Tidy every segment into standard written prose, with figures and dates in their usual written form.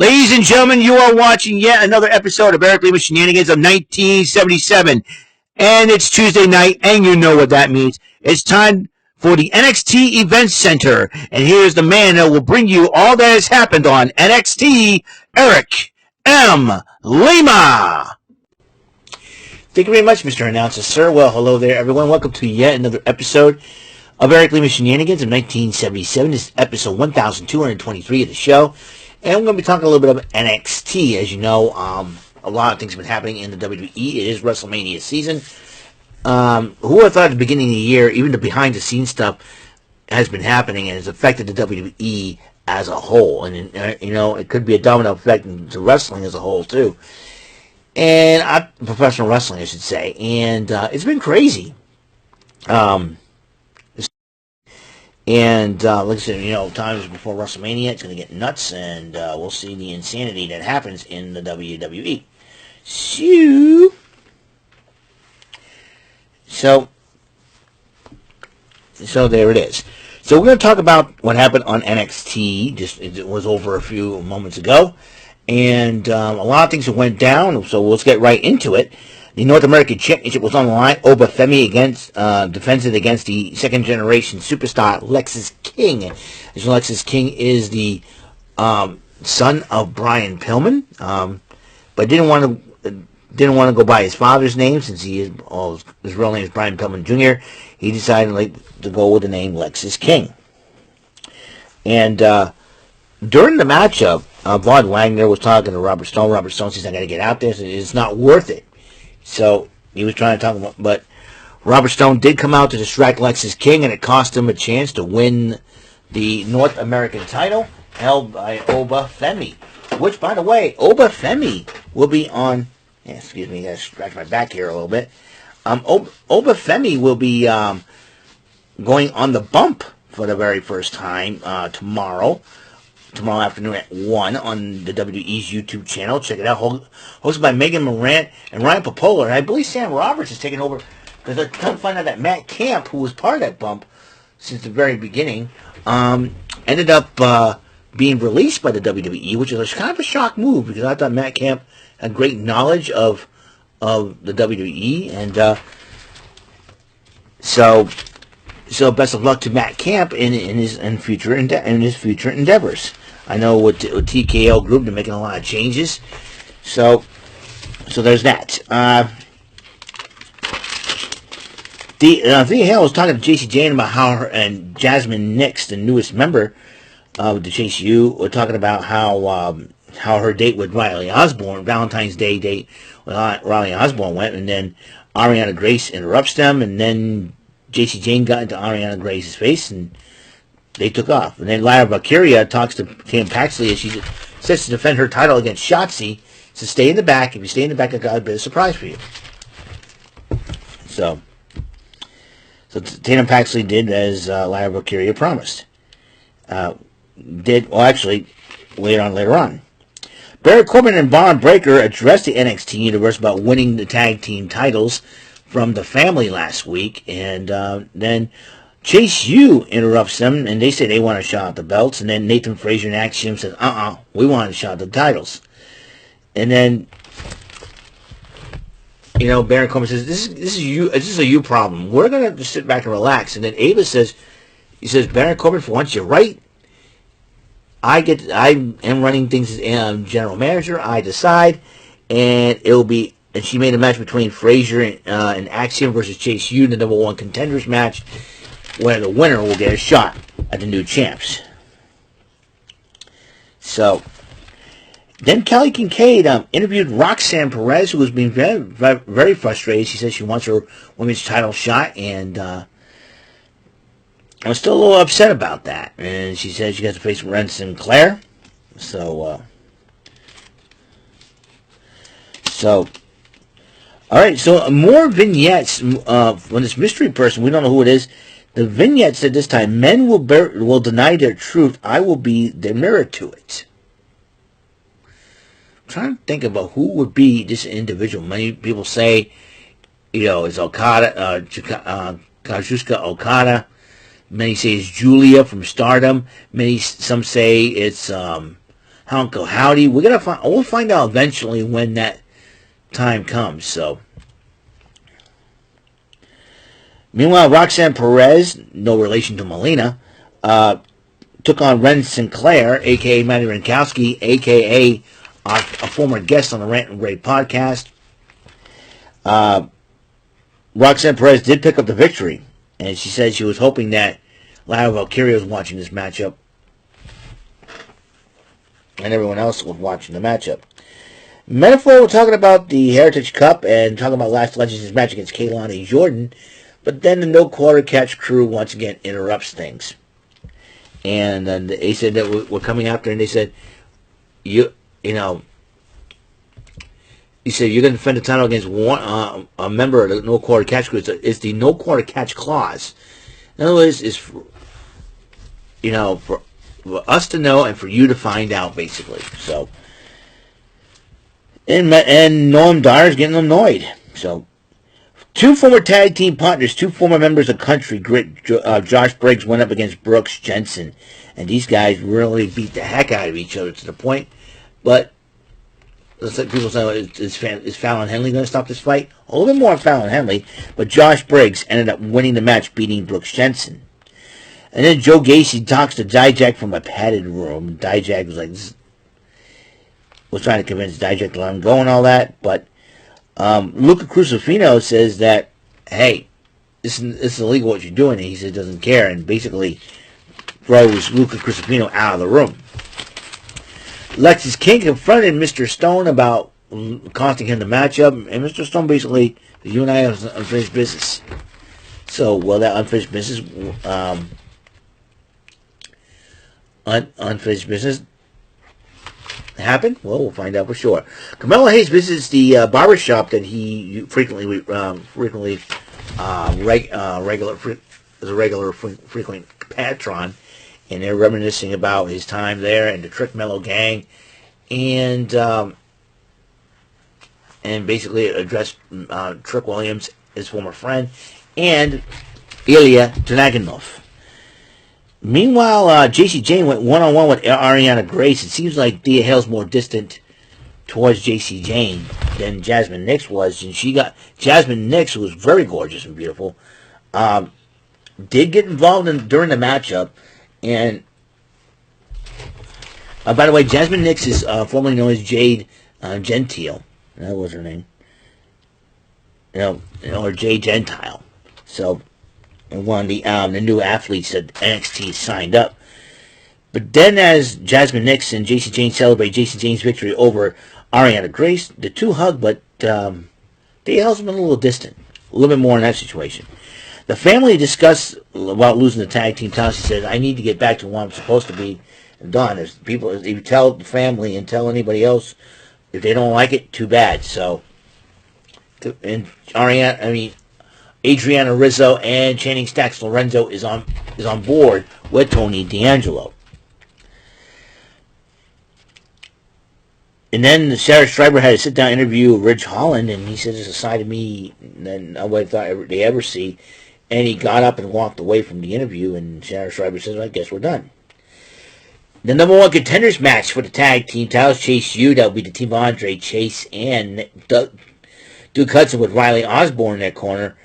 Ladies and gentlemen, you are watching yet another episode of Lima Shenanigans of 1977. And it's Tuesday night, and you know what that means. It's time for the NXT Event Center. And here's the man that will bring you all that has happened on NXT, Eric M. Lima. Thank you very much, Mr. Announcer, sir. Well, hello there, everyone. Welcome to yet another episode of Eric Lima Shenanigans of 1977. This is episode 1223 of the show. And we're going to be talking a little bit about NXT. As you know, a lot of things have been happening in the WWE. It is WrestleMania season. Who would have thought at the beginning of the year, even the behind-the-scenes stuff has been happening and has affected the WWE as a whole. And, it could be a domino effect into wrestling as a whole, too. And professional wrestling, I should say. And it's been crazy. And like I said, times before WrestleMania, it's going to get nuts, and we'll see the insanity that happens in the WWE. So there it is. So we're going to talk about what happened on NXT. It was over a few moments ago, and a lot of things that went down. So let's get right into it. The North American Championship was on the line. Oba Femi defends it against the second-generation superstar Lexis King. As Lexis King is the son of Brian Pillman, but didn't want to go by his father's name since his real name is Brian Pillman Jr. He decided to go with the name Lexis King. And during the matchup, Von Wagner was talking to Robert Stone. Robert Stone says, "I got to get out there. So it's not worth it." So he was trying to talk about, but Robert Stone did come out to distract Lexis King, and it cost him a chance to win the North American title held by Oba Femi. Which, by the way, Oba Femi will be on. Excuse me, I gotta scratch my back here a little bit. Oba Femi will be going on the bump for the very first time tomorrow afternoon at 1 on the WWE's YouTube channel. Check it out. Hosted by Megan Morant and Ryan Popola. And I believe Sam Roberts is taking over, because they're trying to find out that Matt Camp, who was part of that bump since the very beginning, ended up being released by the WWE, which is kind of a shock move, because I thought Matt Camp had great knowledge of the WWE. And so best of luck to Matt Camp in his future endeavors. I know with TKO Group, they're making a lot of changes. So there's that. Thea Hale was talking to JC Jane about how her and Jasmine Nix, the newest member of the Chase U, were talking about how her date with Riley Osborne, Valentine's Day date with Riley Osborne went, and then Ariana Grace interrupts them, and then JC Jane got into Ariana Grace's face, and they took off. And then Lyra Valkyria talks to Tam Paxley as she sets to defend her title against Shotzi. So stay in the back. If you stay in the back, I've got a bit of surprise for you. So Tatum Paxley did as Lyra Valkyria promised. Later on. Baron Corbin and Braun Breaker addressed the NXT universe about winning the tag team titles from the family last week, and then Chase U interrupts them, and they say they want a shot at the belts, and then Nathan Frazier and Axiom says, we want a shot at the titles. And then, Baron Corbin says, this is a you problem. We're going to have to sit back and relax. And then Ava says, Baron Corbin, for once you're right. I am running things as general manager. I decide, and it'll be. And she made a match between Frazier and Axiom versus Chase U, the number one contenders match, where the winner will get a shot at the new champs. So then Kelly Kincaid interviewed Roxanne Perez, who was being very, very, very frustrated. She says she wants her women's title shot, and I was still a little upset about that. And she says she has to face Ren Sinclair. So, all right, so more vignettes on this mystery person. We don't know who it is. The vignette said this time, men will deny their truth. I will be the mirror to it. I'm trying to think about who would be this individual. Many people say, it's Okada, Kazuchika Okada. Many say it's Julia from Stardom. Some say it's Uncle Howdy. We'll find out eventually when that time comes. So, meanwhile, Roxanne Perez, no relation to Melina, took on Ren Sinclair, a.k.a. Manny Rankowski, a.k.a. a former guest on the Rant and Rave podcast. Roxanne Perez did pick up the victory, and she said she was hoping that Lara Valkyria was watching this matchup, and everyone else was watching the matchup. Metaphor, we're talking about the Heritage Cup and talking about Last Legends' match against Kaylani Jordan, but then the No Quarter Catch crew once again interrupts things. And then they said that we're coming after, and they said, you know, he said, you're going to defend the title against a member of the No Quarter Catch crew. It's the No Quarter Catch clause. In other words, it's for us to know and for you to find out, basically. So, and Noam Dar's getting annoyed. So, two former tag team partners, two former members of Country Grit, Josh Briggs went up against Brooks Jensen. And these guys really beat the heck out of each other to the point. But people say, is Fallon Henley going to stop this fight? A little bit more on Fallon Henley, but Josh Briggs ended up winning the match, beating Brooks Jensen. And then Joe Gacy talks to Dijak from a padded room. Dijak was trying to convince Dijak to let him go and all that, but Luca Crucifino says that, hey, this is illegal what you're doing, and he says doesn't care, and basically throws Luca Crucifino out of the room. Lexis King confronted Mr. Stone about costing him the matchup, and Mr. Stone basically said, you and I have unfinished business. So, will that unfinished business happen? Well, we'll find out for sure. Carmelo Hayes visits the barbershop that he frequent patron, and they're reminiscing about his time there and the Trick Mellow Gang, and basically addressed Trick Williams, his former friend, and Ilya Dragunov. Meanwhile, JC Jane went one-on-one with Ariana Grace. It seems like Thea Hale's more distant towards JC Jane than Jasmine Nix was, and Jasmine Nix, who was very gorgeous and beautiful, did get involved during the matchup. And by the way, Jasmine Nix is formerly known as Jade Gentile. That was her name. Or Jade Gentile. So, one of the new athletes that NXT signed up. But then as Jasmine Nix and JC Jane celebrate JC Jane's victory over Ariana Grace, the two hug, but they held them a little distant. A little bit more in that situation. The family discussed about losing the tag team titles. He said, I need to get back to what I'm supposed to be done. If you tell the family and tell anybody else, if they don't like it, too bad. So, and Adriana Rizzo and Channing Stacks Lorenzo is on board with Tony D'Angelo. And then Sarah Schreiber had a sit-down interview with Ridge Holland, and he said, there's a side of me that nobody thought they ever see. And he got up and walked away from the interview, and Sarah Schreiber says, I guess we're done. The number one contenders match for the tag team titles, Chase U, that will be the team of Andre Chase and Duke Hudson with Riley Osborne in their corner.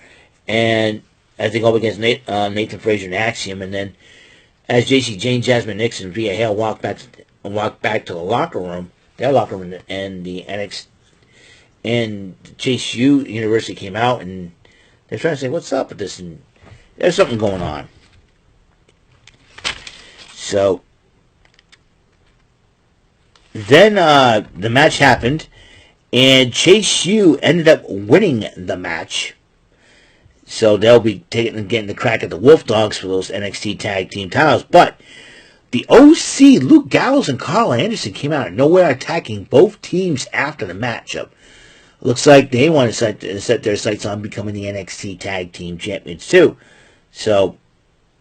And as they go up against Nathan Frazier and Axiom, and then as JC Jane, Jasmine Nixon, and Via Hale walk back to the locker room, their locker room, and the NXT and Chase U University came out, and they're trying to say, what's up with this? And there's something going on. So then the match happened, and Chase U ended up winning the match. So they'll be getting the crack at the Wolf Dogs for those NXT tag team titles. But the OC, Luke Gallows and Carl Anderson, came out of nowhere attacking both teams after the matchup. Looks like they want to set their sights on becoming the NXT tag team champions too. So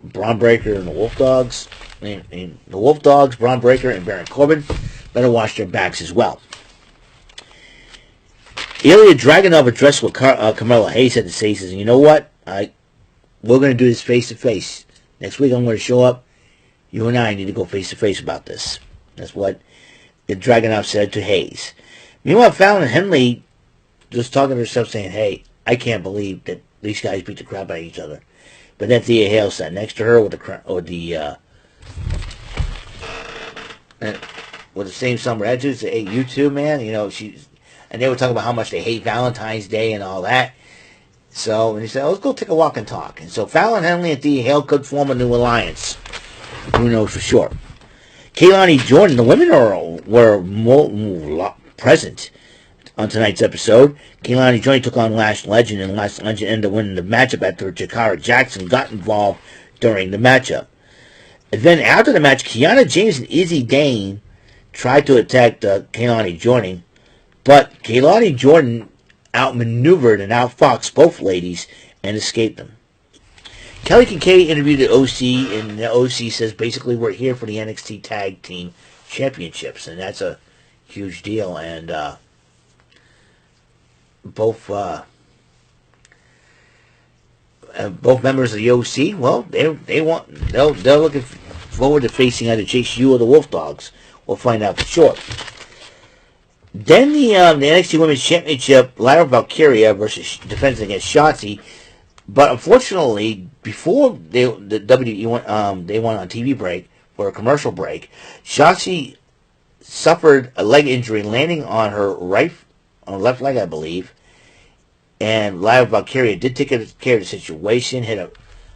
Braun Breaker and the Wolf Dogs, Braun Breaker and Baron Corbin, better watch their backs as well. Ilya Dragunov addressed what Carmelo Hayes had to say. He says, you know what? We're going to do this face-to-face. Next week I'm going to show up. You and I need to go face-to-face about this. That's what the Dragunov said to Hayes. Meanwhile, Fallon Henley just talking to herself saying, hey, I can't believe that these guys beat the crap out of each other. But then Thea Hale sat next to her with the same summer attitude. Say, hey, you too, man. And they were talking about how much they hate Valentine's Day and all that. So, and he said, let's go take a walk and talk. And so Fallon Henley and Thea Hale could form a new alliance. Who knows for sure. Keilani Jordan, the women were present on tonight's episode. Keilani Jordan took on Lash Legend, and Lash Legend ended up winning the matchup after Jakara Jackson got involved during the matchup. And then after the match, Kiana James and Izzy Dane tried to attack Keilani Jordan, but Keilani Jordan outmaneuvered and outfoxed both ladies and escaped them. Kelly Kincaid interviewed the OC, and the OC says basically we're here for the NXT Tag Team Championships, and that's a huge deal. And both members of the OC, well, they're looking forward to facing either Chase U or the Wolf Dogs. We'll find out for sure. Then the NXT Women's Championship, Lyra Valkyria versus defense against Shotzi. But unfortunately, before the WWE went, they went on TV break for a commercial break, Shotzi suffered a leg injury landing on her left leg, I believe. And Lyra Valkyria did take care of the situation, hit a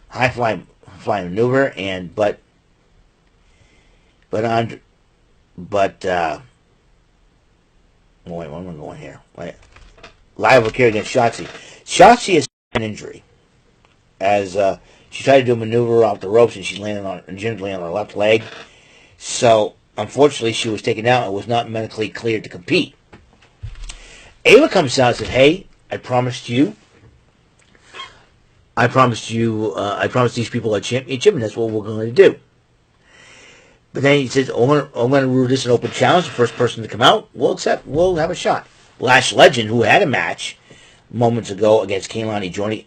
high flying maneuver, but wait, where am I going here? Wait. Lyra Valkyria against Shotzi. Shotzi has an injury as she tried to do a maneuver off the ropes and she landed gingerly on her left leg. So, unfortunately, she was taken out and was not medically cleared to compete. Ayla comes out and says, hey, I promised these people a championship, and that's what we're going to do. But then he says, I'm going to rule this an open challenge. The first person to come out, we'll have a shot. Lash Legend, who had a match moments ago against Keilani Jordan,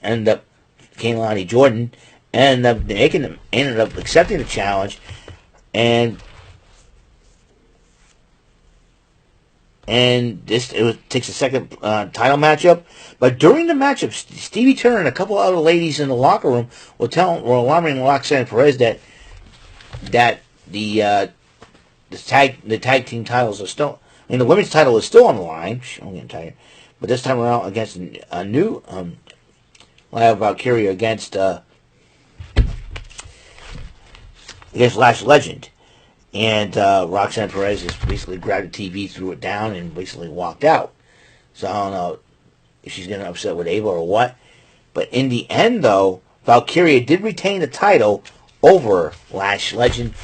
ended up accepting the challenge, and takes a second title matchup. But during the matchup, Stevie Turner and a couple other ladies in the locker room were alarming Roxanne Perez that the tag team titles are still. I mean, the women's title is still on the line. I'm getting tired. But this time around against a new Lyra Valkyria against Lash Legend. And Roxanne Perez just basically grabbed the TV, threw it down, and basically walked out. So I don't know if she's getting upset with Ava or what. But in the end, though, Valkyria did retain the title over Lash Legend.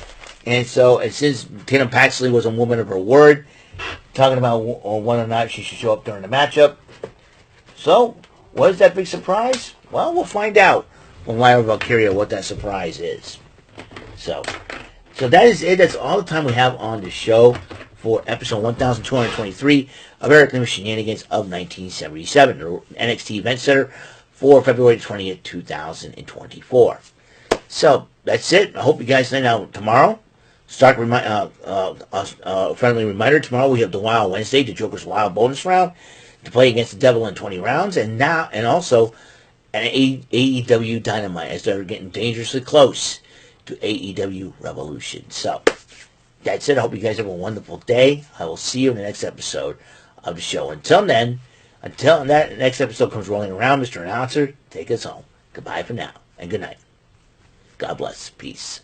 And since Tatum Paxley was a woman of her word, talking about whether or not she should show up during the matchup. So, what is that big surprise? Well, we'll find out from Lyra Valkyria what that surprise is. So that is it. That's all the time we have on the show for episode 1223 of Eric Lima Shenanigans of 1977, the NXT Event Center for February 20th, 2024. So that's it. I hope you guys know tomorrow. Friendly reminder: tomorrow we have the Wild Wednesday, the Joker's Wild bonus round to play against the Devil in 20 rounds, and also an AEW Dynamite as they're getting dangerously close to AEW Revolution. So that's it. I hope you guys have a wonderful day. I will see you in the next episode of the show. Until that next episode comes rolling around, Mr. Announcer, take us home. Goodbye for now, and good night. God bless. Peace.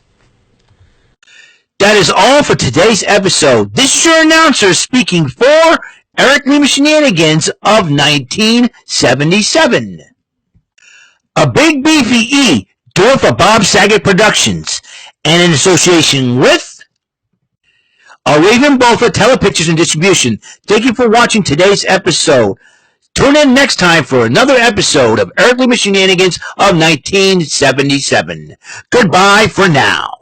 That is all for today's episode. This is your announcer speaking for Eric Lima Shenanigans of 1977. A big beefy E, do it for Bob Saget Productions, and in association with a Raven Bofa Telepictures and Distribution. Thank you for watching today's episode. Tune in next time for another episode of Eric Lima Shenanigans of 1977. Goodbye for now.